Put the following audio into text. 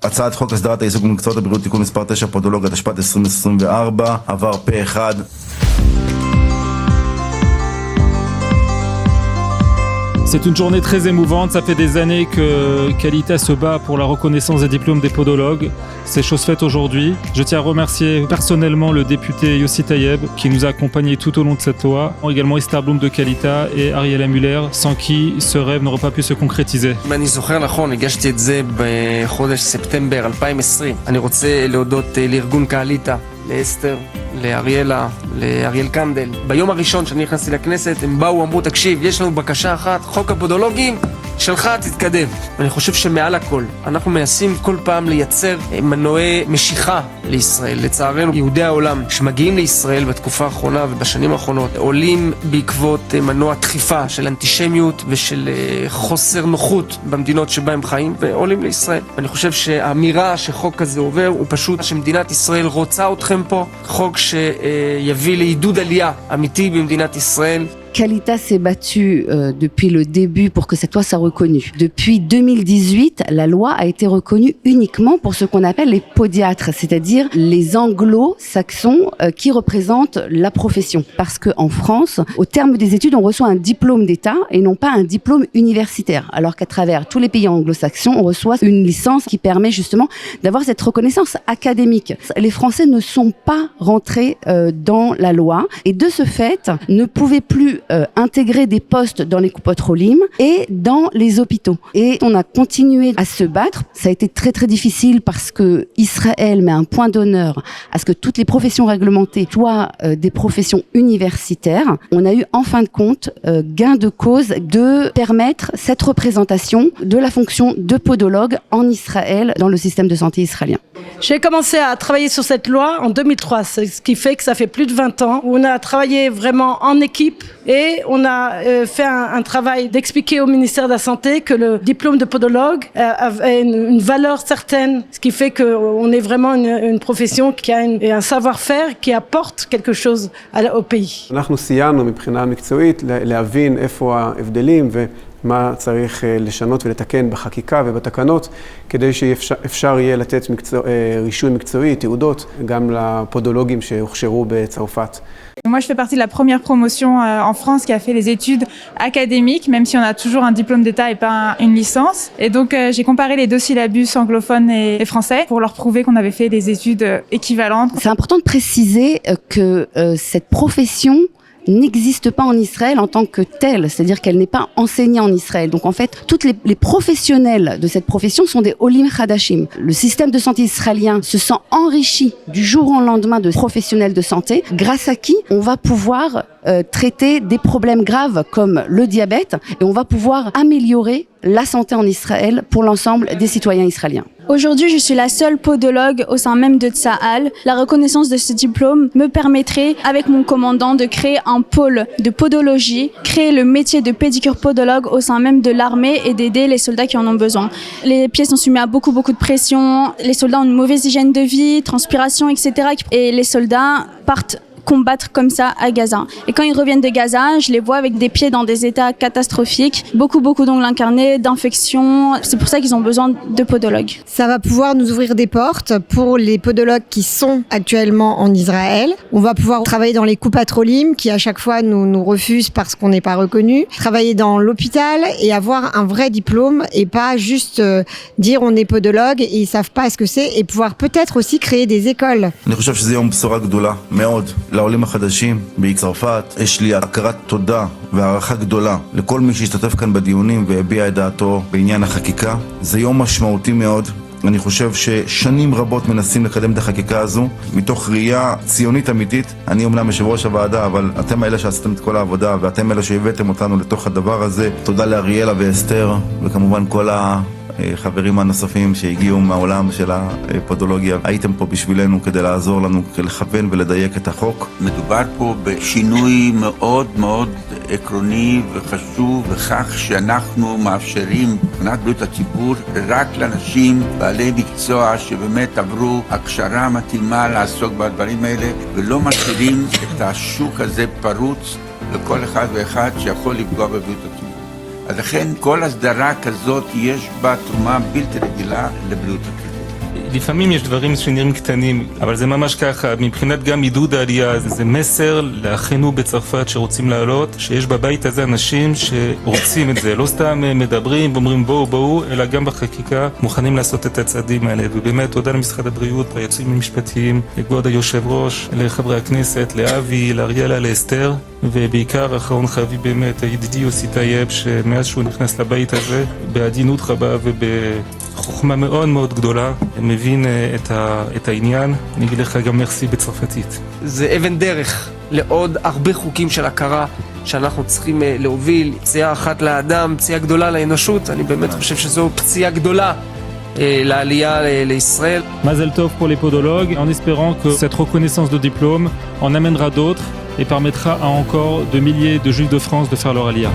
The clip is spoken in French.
הצעת חוק הסדרת העיסוק במקצועות הבריאות תיקון מספר 9 פודולוגיה התשפ"ד 2024 עבר פה אחד. C'est une journée très émouvante, ça fait des années que Qualita se bat pour la reconnaissance des diplômes des podologues. C'est chose faite aujourd'hui. Je tiens à remercier personnellement le député Yossi Tayeb qui nous a accompagnés tout au long de cette loi, également Esther Blum de Qualita et Ariela Muller, sans qui ce rêve n'aurait pas pu se concrétiser. אני זוכר נכון, הגשתי את זה בחודש ספטמבר 2020. אני רוצה להודות לארגון קעליטה, לאסתר, לאריאלה, לאריאל קנדל. ביום הראשון שאני נכנסתי לכנסת הם באו ואמרו, תקשיב, יש לנו בקשה אחת, חוק הפודולוגים שלך תתקדם. ואני חושב שמעל הכל אנחנו מנסים כל פעם לייצר מנועי משיכה לישראל. לצערנו יהודי העולם שמגיעים לישראל בתקופה האחרונה ובשנים האחרונות עולים בעקבות מנוע דחיפה של אנטישמיות ושל חוסר נוחות במדינות שבה הם חיים ועולים לישראל. ואני חושב שהאמירה שחוק כזה עובר הוא פשוט שמדינת ישראל רוצה אתכם פה, חוק שיביא לעידוד עלייה אמיתי במדינת ישראל. Qualita s'est battue depuis le début pour que cette loi soit reconnue. Depuis 2018, la loi a été reconnue uniquement pour ce qu'on appelle les podiatres, c'est-à-dire les anglo-saxons qui représentent la profession. Parce qu'en France, au terme des études, on reçoit un diplôme d'État et non pas un diplôme universitaire. Alors qu'à travers tous les pays anglo-saxons, on reçoit une licence qui permet justement d'avoir cette reconnaissance académique. Les Français ne sont pas rentrés dans la loi et de ce fait ne pouvaient plus intégrer des postes dans les coupotrolim et dans les hôpitaux. Et on a continué à se battre. Ça a été très très difficile parce que Israël met un point d'honneur à ce que toutes les professions réglementées soient des professions universitaires. On a eu en fin de compte gain de cause de permettre cette représentation de la fonction de podologue en Israël dans le système de santé israélien. J'ai commencé à travailler sur cette loi en 2003, ce qui fait que ça fait plus de 20 ans où on a travaillé vraiment en équipe et on a fait un travail d'expliquer au ministère de la Santé que le diplôme de podologue avait une valeur certaine, ce qui fait qu'on est vraiment une profession qui a un savoir-faire qui apporte quelque chose au pays. אנחנו סיימנו מבחינה מקצועית להבין איפה ההבדלים מה צריך לשנות ולתקן בחקיקה ובתקנות כדי שאפשר יהיה לתת רישוי מקצועי, תעודות, גם לפודולוגים שהוכשרו בצרפת. Moi, je fais partie de la première promotion en France qui a fait les études académiques, même si on a toujours un diplôme d'État et pas une licence. Et donc, j'ai comparé les deux syllabus anglophones et français pour leur prouver qu'on avait fait des études équivalentes. C'est important de préciser que cette profession n'existe pas en Israël en tant que telle, c'est-à-dire qu'elle n'est pas enseignée en Israël. Donc en fait, toutes les professionnels de cette profession sont des Olim Hadashim. Le système de santé israélien se sent enrichi du jour au lendemain de professionnels de santé, grâce à qui on va pouvoir traiter des problèmes graves comme le diabète et on va pouvoir améliorer la santé en Israël pour l'ensemble des citoyens israéliens. Aujourd'hui, je suis la seule podologue au sein même de Tsahal. La reconnaissance de ce diplôme me permettrait, avec mon commandant, de créer un pôle de podologie, créer le métier de pédicure podologue au sein même de l'armée et d'aider les soldats qui en ont besoin. Les pieds sont soumis à beaucoup de pression, les soldats ont une mauvaise hygiène de vie, transpiration, etc. Et les soldats partent combattre comme ça à Gaza. Et quand ils reviennent de Gaza, je les vois avec des pieds dans des états catastrophiques, beaucoup d'ongles incarnés, d'infections. C'est pour ça qu'ils ont besoin de podologues. Ça va pouvoir nous ouvrir des portes pour les podologues qui sont actuellement en Israël. On va pouvoir travailler dans les coupatrolim qui à chaque fois nous refusent parce qu'on n'est pas reconnu. Travailler dans l'hôpital et avoir un vrai diplôme et pas juste dire on est podologue et ils savent pas ce que c'est et pouvoir peut-être aussi créer des écoles. אני חושב שזה יום בשורה גדולה מאוד. לעולים החדשים בצרפת. יש לי הכרת תודה והערכה גדולה לכל מי שהשתתף כאן בדיונים והביע את דעתו בעניין החקיקה. זה יום משמעותי מאוד. אני חושב ששנים רבות מנסים לקדם את החקיקה הזו מתוך ראייה ציונית אמיתית. אני אומנם יושב ראש הוועדה, אבל אתם האלה שעשיתם את כל העבודה ואתם אלה שהבאתם אותנו לתוך הדבר הזה. תודה לאריאלה ואסתר וכמובן כל חברים הנוספים שהגיעו מהעולם של הפודולוגיה. הייתם פה בשבילנו כדי לעזור לנו, כדי לכוון ולדייק את החוק. מדובר פה בשינוי מאוד מאוד עקרוני וחשוב בכך שאנחנו מאפשרים מבחינת בריאות הציבור רק לאנשים בעלי מקצוע שבאמת עברו הכשרה מתאימה לעסוק בדברים האלה ולא משאירים את השוק הזה פרוץ לכל אחד ואחד שיכול לפגוע בבריאות הציבור. אז לכן כל הסדרה כזאת יש בה תרומה בלתי רגילה לבריאות הציבור. לפעמים יש דברים שנראים קטנים, אבל זה ממש ככה, מבחינת גם עידוד העלייה, זה מסר לאחינו בצרפת שרוצים לעלות, שיש בבית הזה אנשים שרוצים את זה, לא סתם מדברים ואומרים בואו, אלא גם בחקיקה מוכנים לעשות את הצעדים האלה, ובאמת תודה למשרד הבריאות, ליועצים המשפטיים, לכבוד היושב ראש, לחברי הכנסת, לאבי, לאריאלה, לאסתר, ובעיקר אחרון חביב באמת, ידידי יוסי טייב, שמאז שהוא נכנס לבית הזה, בעדינות רבה ובחוכמה מאוד מאוד גדולה, מבין את העניין. אני אגיד לך גם מרסי בצרפתית. זה אבן דרך לעוד הרבה חוקים של הכרה שאנחנו צריכים להוביל, פציעה אחת לאדם, פציעה גדולה לאנושות, אני באמת חושב שזו פציעה גדולה l'Aliyah l'Israël. Mazel Tov pour les podologues, en espérant que cette reconnaissance de diplôme en amènera d'autres et permettra à encore de milliers de juifs de France de faire leur Aliyah.